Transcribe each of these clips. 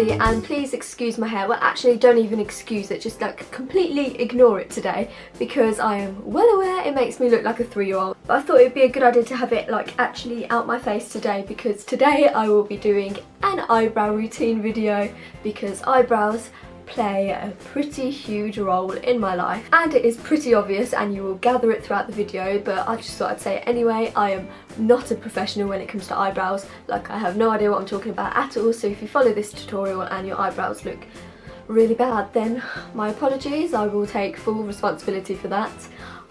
Izzy and please excuse my hair. Well, actually don't even excuse it, just like completely ignore it today because I am well aware it makes me look like a 3-year-old. But I thought it'd be a good idea to have it like actually out my face today because today I will be doing an eyebrow routine video because eyebrows play a pretty huge role in my life and it is pretty obvious and you will gather it throughout the video, but I just thought I'd say it anyway. I am not a professional when it comes to eyebrows, like I have no idea what I'm talking about at all, so if you follow this tutorial and your eyebrows look really bad then my apologies, I will take full responsibility for that.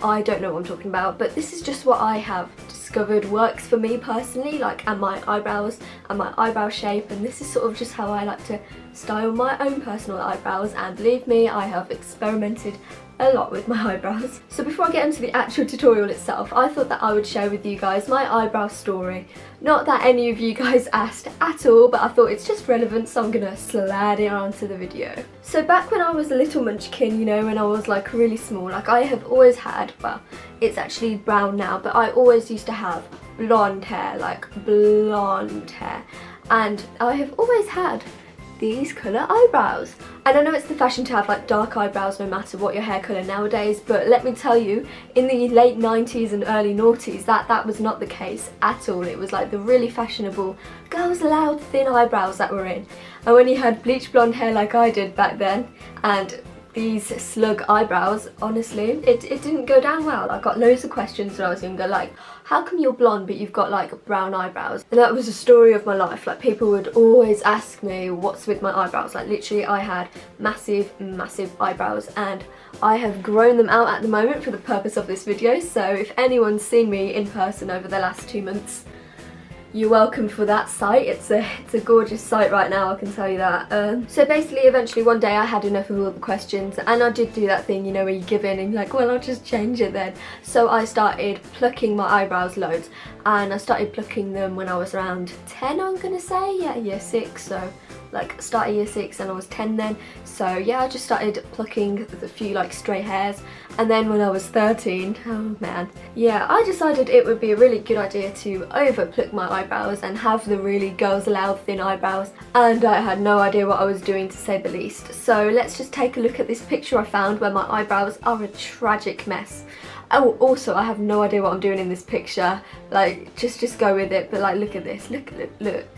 I don't know what I'm talking about, but this is just what I have discovered works for me personally, like, and my eyebrows and my eyebrow shape, and this is sort of just how I like to style my own personal eyebrows, and believe me, I have experimented a lot with my eyebrows. So before I get into the actual tutorial itself, I thought that I would share with you guys my eyebrow story. Not that any of you guys asked at all, but I thought it's just relevant, so I'm gonna slide it onto the video. So back when I was a little munchkin, you know, when I was like really small, like I have always had, well, it's actually brown now, but I always used to have blonde hair, like blonde hair, and I have always had these colour eyebrows. And I know it's the fashion to have like dark eyebrows no matter what your hair colour nowadays, but let me tell you, in the late 90s and early noughties that was not the case at all. It was like the really fashionable girls allowed thin eyebrows that were in. And when you had bleach blonde hair like I did back then and these slug eyebrows, honestly, it didn't go down well. I got loads of questions when I was younger, like, how come you're blonde but you've got like brown eyebrows? And that was the story of my life. Like, people would always ask me what's with my eyebrows. Like, literally I had massive eyebrows and I have grown them out at the moment for the purpose of this video, so if anyone's seen me in person over the last 2 months, you're welcome for that sight. It's a gorgeous sight right now, I can tell you that. So basically, eventually one day I had enough of all the questions and I did do that thing, you know, where you give in and you're like, well, I'll just change it then. So I started plucking my eyebrows loads, and I started plucking them when I was around 10, I'm gonna say, yeah, year 6, so like start of year 6 and I was 10 then. So yeah, I just started plucking a few like stray hairs, and then when I was 13, oh man, yeah, I decided it would be a really good idea to over pluck my eyebrows and have the really girls aloud thin eyebrows, and I had no idea what I was doing, to say the least. So let's just take a look at this picture I found where my eyebrows are a tragic mess. Oh, also, I have no idea what I'm doing in this picture. Like, just go with it. But like, look at this. Look.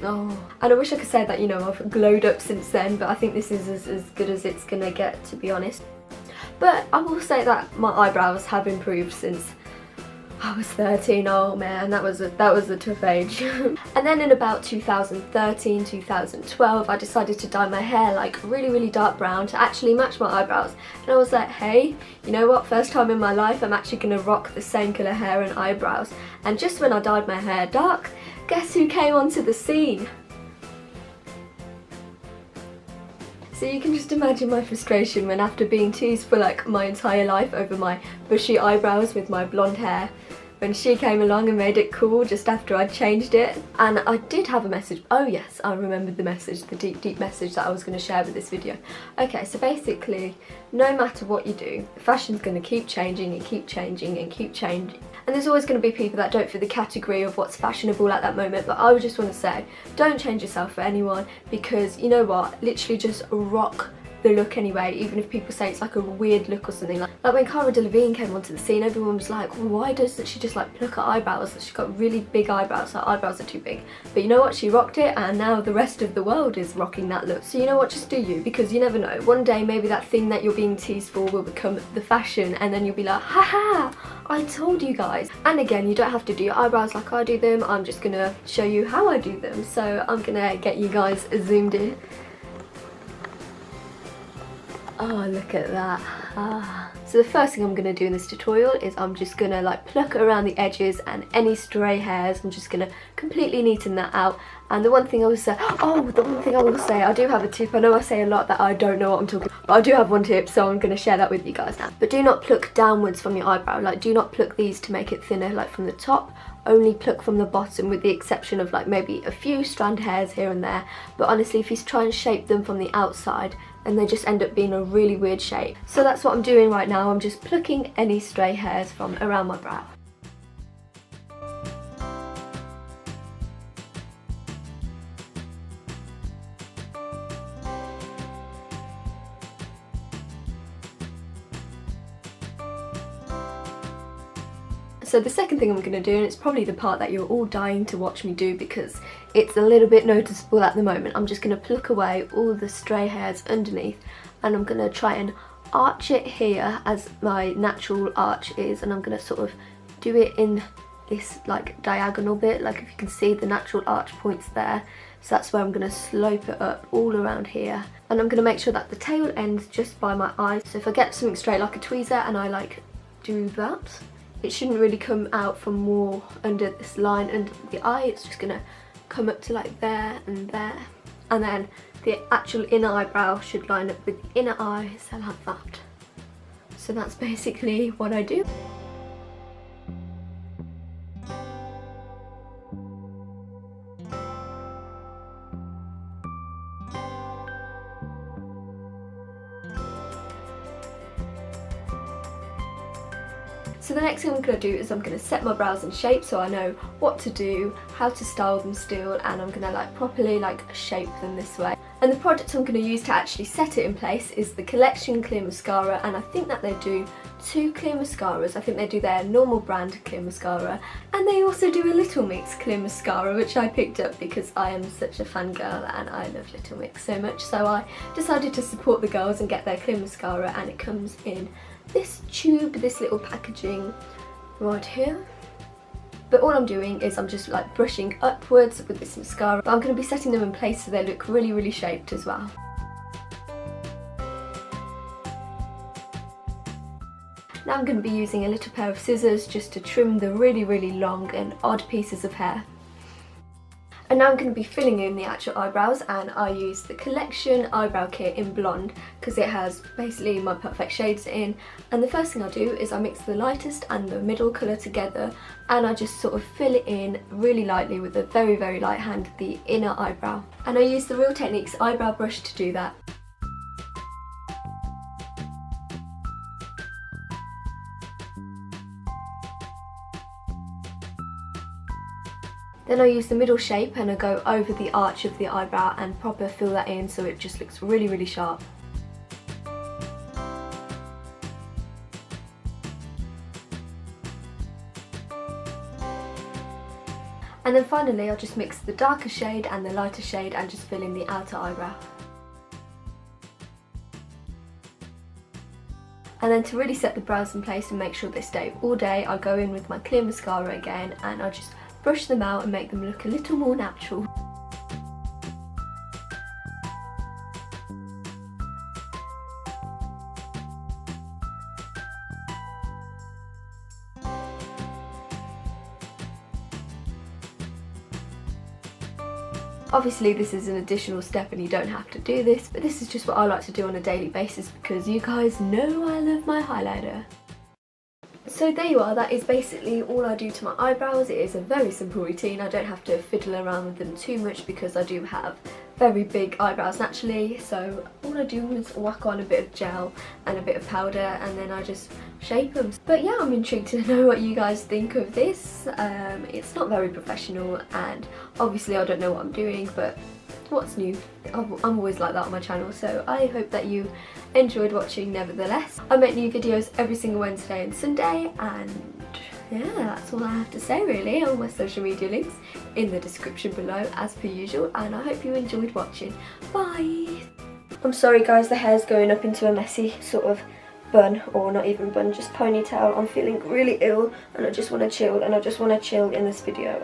Oh. And I wish I could say that, you know, I've glowed up since then, but I think this is as good as it's gonna get, to be honest. But I will say that my eyebrows have improved since I was 13. Oh man, that was a tough age. And then in about 2013, 2012, I decided to dye my hair like really dark brown to actually match my eyebrows. And I was like, hey, you know what, first time in my life I'm actually gonna rock the same colour hair and eyebrows. And just when I dyed my hair dark, guess who came onto the scene? So you can just imagine my frustration when, after being teased for like my entire life over my bushy eyebrows with my blonde hair, when she came along and made it cool just after I'd changed it. And I did have a message. Oh yes, I remembered the message, the deep message that I was going to share with this video. Okay, so basically, no matter what you do, fashion's going to keep changing and keep changing and keep changing. And there's always going to be people that don't fit the category of what's fashionable at that moment, but I would just want to say, don't change yourself for anyone, because you know what, literally just rock the look anyway, even if people say it's like a weird look or something. Like when Cara Delevingne came onto the scene, everyone was like, well, why doesn't she just like pluck her eyebrows? She's got really big eyebrows, her eyebrows are too big. But you know what, she rocked it, and now the rest of the world is rocking that look. So you know what, just do you, because you never know. One day maybe that thing that you're being teased for will become the fashion, and then you'll be like, haha, I told you guys. And again, you don't have to do your eyebrows like I do them. I'm just gonna show you how I do them. So I'm gonna get you guys zoomed in. Oh, look at that. Ah. So the first thing I'm going to do in this tutorial is I'm just going to like pluck around the edges and any stray hairs. I'm just going to completely neaten that out. And the one thing I will say, I do have a tip. I know I say a lot that I don't know what I'm talking about, but I do have one tip, so I'm going to share that with you guys now. But do not pluck downwards from your eyebrow. Like, do not pluck these to make it thinner, like from the top. Only pluck from the bottom, with the exception of like maybe a few strand hairs here and there. But honestly, if you try and shape them from the outside, and they just end up being a really weird shape. So that's what I'm doing right now. I'm just plucking any stray hairs from around my brow. So the second thing I'm going to do, and it's probably the part that you're all dying to watch me do because it's a little bit noticeable at the moment, I'm just going to pluck away all the stray hairs underneath, and I'm going to try and arch it here as my natural arch is, and I'm going to sort of do it in this like diagonal bit, like if you can see the natural arch points there. So that's where I'm going to slope it up all around here, and I'm going to make sure that the tail ends just by my eye. So if I get something straight like a tweezer and I like do that, it shouldn't really come out from more under this line under the eye. It's just going to come up to like there, and then the actual inner eyebrow should line up with the inner eye, so like that. So that's basically what I do. So the next thing I'm going to do is I'm going to set my brows in shape so I know what to do, how to style them still, and I'm going to like properly like shape them this way. And the product I'm going to use to actually set it in place is the Collection Clear Mascara, and I think that they do 2 clear mascaras. I think they do their normal brand clear mascara, and they also do a Little Mix clear mascara, which I picked up because I am such a fangirl and I love Little Mix so much. So I decided to support the girls and get their clear mascara, and it comes in this tube, this little packaging right here. But all I'm doing is I'm just like brushing upwards with this mascara, but I'm going to be setting them in place so they look really, really shaped as well. Now I'm going to be using a little pair of scissors just to trim the really, really long and odd pieces of hair. And now I'm going to be filling in the actual eyebrows, and I use the Collection Eyebrow Kit in Blonde because it has basically my perfect shades in. And the first thing I do is I mix the lightest and the middle colour together, and I just sort of fill it in really lightly with a very, very light hand, the inner eyebrow. And I use the Real Techniques eyebrow brush to do that. Then I use the middle shape and I go over the arch of the eyebrow and proper fill that in so it just looks really, really sharp. And then finally I'll just mix the darker shade and the lighter shade and just fill in the outer eyebrow. And then to really set the brows in place and make sure they stay all day, I go in with my clear mascara again and I just brush them out and make them look a little more natural. Obviously this is an additional step and you don't have to do this, but this is just what I like to do on a daily basis because you guys know I love my highlighter. So there you are, that is basically all I do to my eyebrows. It is a very simple routine. I don't have to fiddle around with them too much because I do have very big eyebrows naturally, so all I do is whack on a bit of gel and a bit of powder and then I just shape them. But yeah, I'm intrigued to know what you guys think of this. It's not very professional and obviously I don't know what I'm doing, but what's new? I'm always like that on my channel, so I hope that you enjoyed watching nevertheless. I make new videos every single Wednesday and Sunday, and yeah, that's all I have to say really. All my social media links in the description below as per usual, and I hope you enjoyed watching. Bye! I'm sorry guys, the hair's going up into a messy sort of bun, or not even bun, just ponytail. I'm feeling really ill and I just want to chill, and I just want to chill in this video.